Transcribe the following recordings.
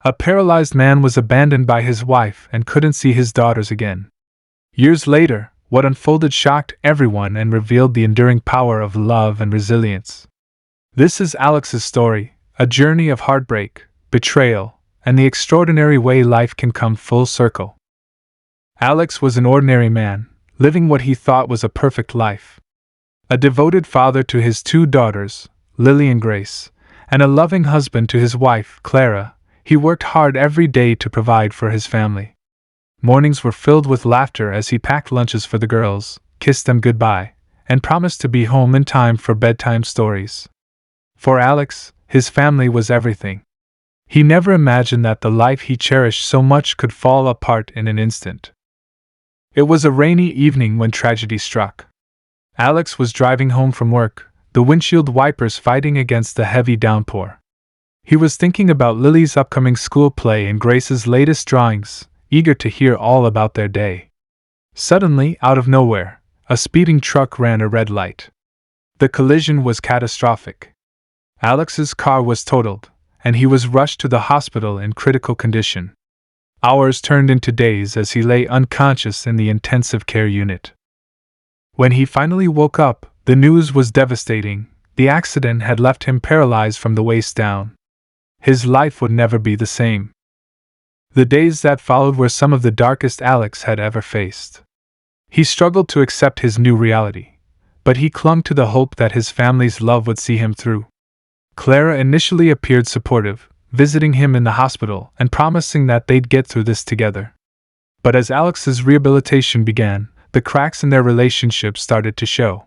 A paralyzed man was abandoned by his wife and couldn't see his daughters again. Years later, what unfolded shocked everyone and revealed the enduring power of love and resilience. This is Alex's story, a journey of heartbreak, betrayal, and the extraordinary way life can come full circle. Alex was an ordinary man, living what he thought was a perfect life. A devoted father to his 2 daughters, Lily and Grace, and a loving husband to his wife, Clara, he worked hard every day to provide for his family. Mornings were filled with laughter as he packed lunches for the girls, kissed them goodbye, and promised to be home in time for bedtime stories. For Alex, his family was everything. He never imagined that the life he cherished so much could fall apart in an instant. It was a rainy evening when tragedy struck. Alex was driving home from work, the windshield wipers fighting against the heavy downpour. He was thinking about Lily's upcoming school play and Grace's latest drawings, eager to hear all about their day. Suddenly, out of nowhere, a speeding truck ran a red light. The collision was catastrophic. Alex's car was totaled, and he was rushed to the hospital in critical condition. Hours turned into days as he lay unconscious in the intensive care unit. When he finally woke up, the news was devastating. The accident had left him paralyzed from the waist down. His life would never be the same. The days that followed were some of the darkest Alex had ever faced. He struggled to accept his new reality, but he clung to the hope that his family's love would see him through. Clara initially appeared supportive, visiting him in the hospital and promising that they'd get through this together. But as Alex's rehabilitation began, the cracks in their relationship started to show.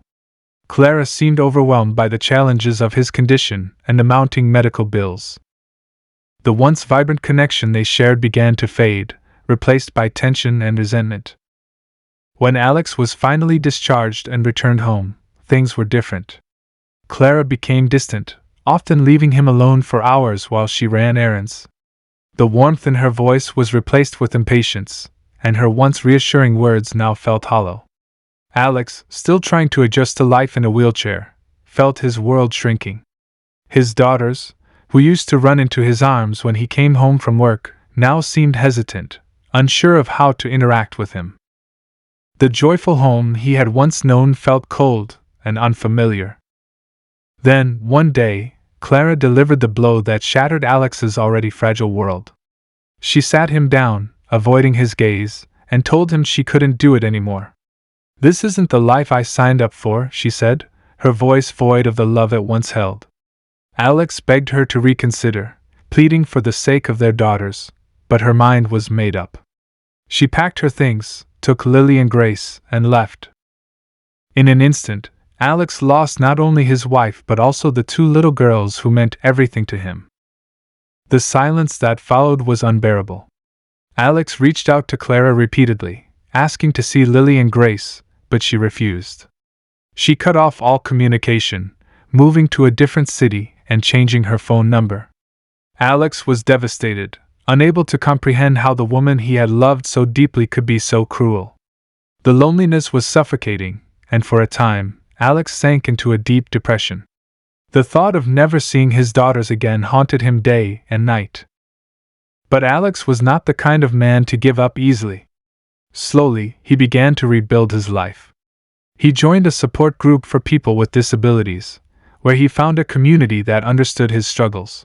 Clara seemed overwhelmed by the challenges of his condition and the mounting medical bills. The once vibrant connection they shared began to fade, replaced by tension and resentment. When Alex was finally discharged and returned home, things were different. Clara became distant, often leaving him alone for hours while she ran errands. The warmth in her voice was replaced with impatience, and her once reassuring words now felt hollow. Alex, still trying to adjust to life in a wheelchair, felt his world shrinking. His daughters, who used to run into his arms when he came home from work, now seemed hesitant, unsure of how to interact with him. The joyful home he had once known felt cold and unfamiliar. Then, one day, Clara delivered the blow that shattered Alex's already fragile world. She sat him down, avoiding his gaze, and told him she couldn't do it anymore. "This isn't the life I signed up for," she said, her voice void of the love it once held. Alex begged her to reconsider, pleading for the sake of their daughters, but her mind was made up. She packed her things, took Lily and Grace, and left. In an instant, Alex lost not only his wife but also the 2 little girls who meant everything to him. The silence that followed was unbearable. Alex reached out to Clara repeatedly, asking to see Lily and Grace, but she refused. She cut off all communication, moving to a different city and changing her phone number. Alex was devastated, unable to comprehend how the woman he had loved so deeply could be so cruel. The loneliness was suffocating, and for a time, Alex sank into a deep depression. The thought of never seeing his daughters again haunted him day and night. But Alex was not the kind of man to give up easily. Slowly, he began to rebuild his life. He joined a support group for people with disabilities, where he found a community that understood his struggles.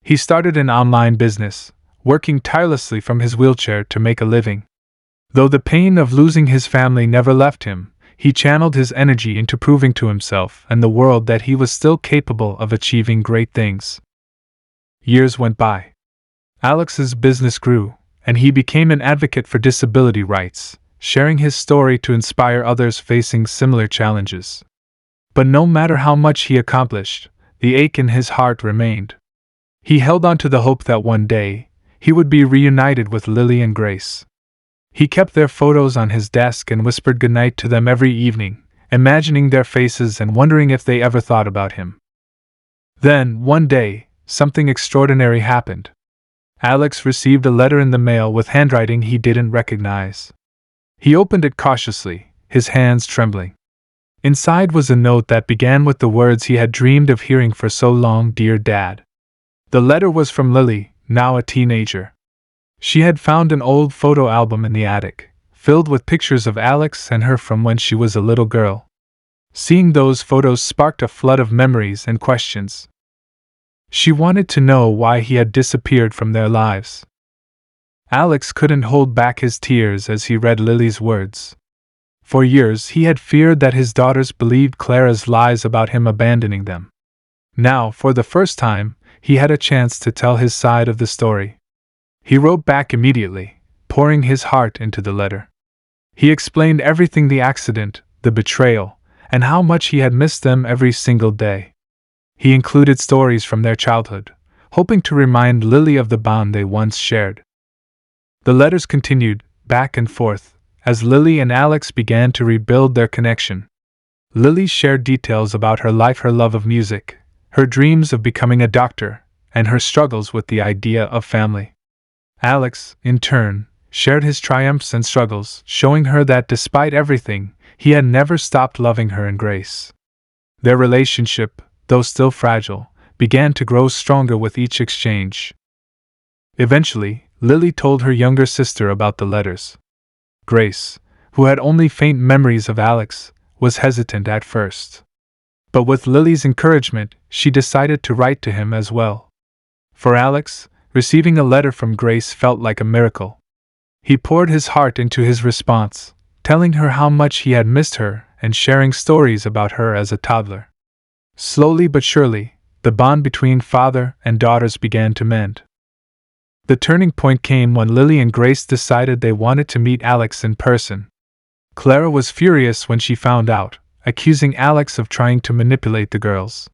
He started an online business, working tirelessly from his wheelchair to make a living. Though the pain of losing his family never left him, he channeled his energy into proving to himself and the world that he was still capable of achieving great things. Years went by. Alex's business grew, and he became an advocate for disability rights, sharing his story to inspire others facing similar challenges. But no matter how much he accomplished, the ache in his heart remained. He held on to the hope that one day, he would be reunited with Lily and Grace. He kept their photos on his desk and whispered goodnight to them every evening, imagining their faces and wondering if they ever thought about him. Then, one day, something extraordinary happened. Alex received a letter in the mail with handwriting he didn't recognize. He opened it cautiously, his hands trembling. Inside was a note that began with the words he had dreamed of hearing for so long: "Dear Dad." The letter was from Lily, now a teenager. She had found an old photo album in the attic, filled with pictures of Alex and her from when she was a little girl. Seeing those photos sparked a flood of memories and questions. She wanted to know why he had disappeared from their lives. Alex couldn't hold back his tears as he read Lily's words. For years he had feared that his daughters believed Clara's lies about him abandoning them. Now, for the first time, he had a chance to tell his side of the story. He wrote back immediately, pouring his heart into the letter. He explained everything: the accident, the betrayal, and how much he had missed them every single day. He included stories from their childhood, hoping to remind Lily of the bond they once shared. The letters continued, back and forth, as Lily and Alex began to rebuild their connection. Lily shared details about her life, her love of music, her dreams of becoming a doctor, and her struggles with the idea of family. Alex, in turn, shared his triumphs and struggles, showing her that despite everything, he had never stopped loving her. And Grace. Their relationship, though still fragile, began to grow stronger with each exchange. Eventually, Lily told her younger sister about the letters. Grace, who had only faint memories of Alex, was hesitant at first. But with Lily's encouragement, she decided to write to him as well. For Alex, receiving a letter from Grace felt like a miracle. He poured his heart into his response, telling her how much he had missed her and sharing stories about her as a toddler. Slowly but surely, the bond between father and daughters began to mend. The turning point came when Lily and Grace decided they wanted to meet Alex in person. Clara was furious when she found out, accusing Alex of trying to manipulate the girls.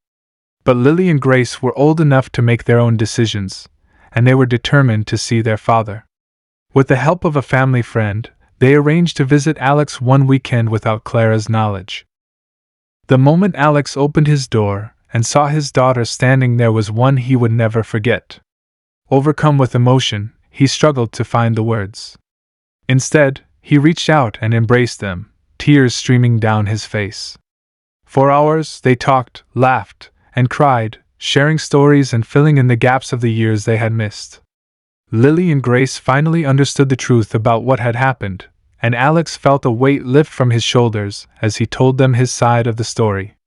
But Lily and Grace were old enough to make their own decisions, and they were determined to see their father. With the help of a family friend, they arranged to visit Alex one weekend without Clara's knowledge. The moment Alex opened his door and saw his daughter standing there was one he would never forget. Overcome with emotion, he struggled to find the words. Instead, he reached out and embraced them, tears streaming down his face. For hours, they talked, laughed, and cried, sharing stories and filling in the gaps of the years they had missed. Lily and Grace finally understood the truth about what had happened, and Alex felt a weight lift from his shoulders as he told them his side of the story.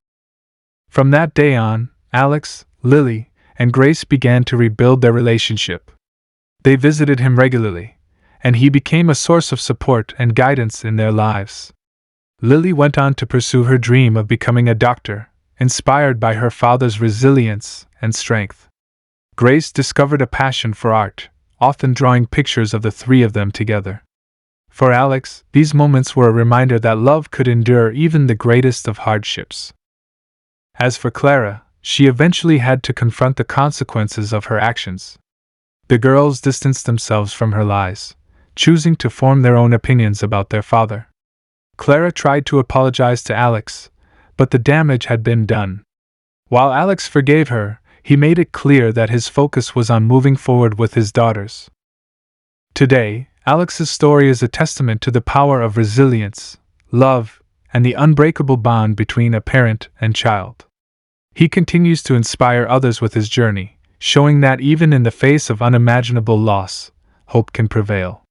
From that day on, Alex, Lily, and Grace began to rebuild their relationship. They visited him regularly, and he became a source of support and guidance in their lives. Lily went on to pursue her dream of becoming a doctor, inspired by her father's resilience and strength. Grace discovered a passion for art, often drawing pictures of the three of them together. For Alex, these moments were a reminder that love could endure even the greatest of hardships. As for Clara, she eventually had to confront the consequences of her actions. The girls distanced themselves from her lies, choosing to form their own opinions about their father. Clara tried to apologize to Alex, but the damage had been done. While Alex forgave her, he made it clear that his focus was on moving forward with his daughters. Today, Alex's story is a testament to the power of resilience, love, and the unbreakable bond between a parent and child. He continues to inspire others with his journey, showing that even in the face of unimaginable loss, hope can prevail.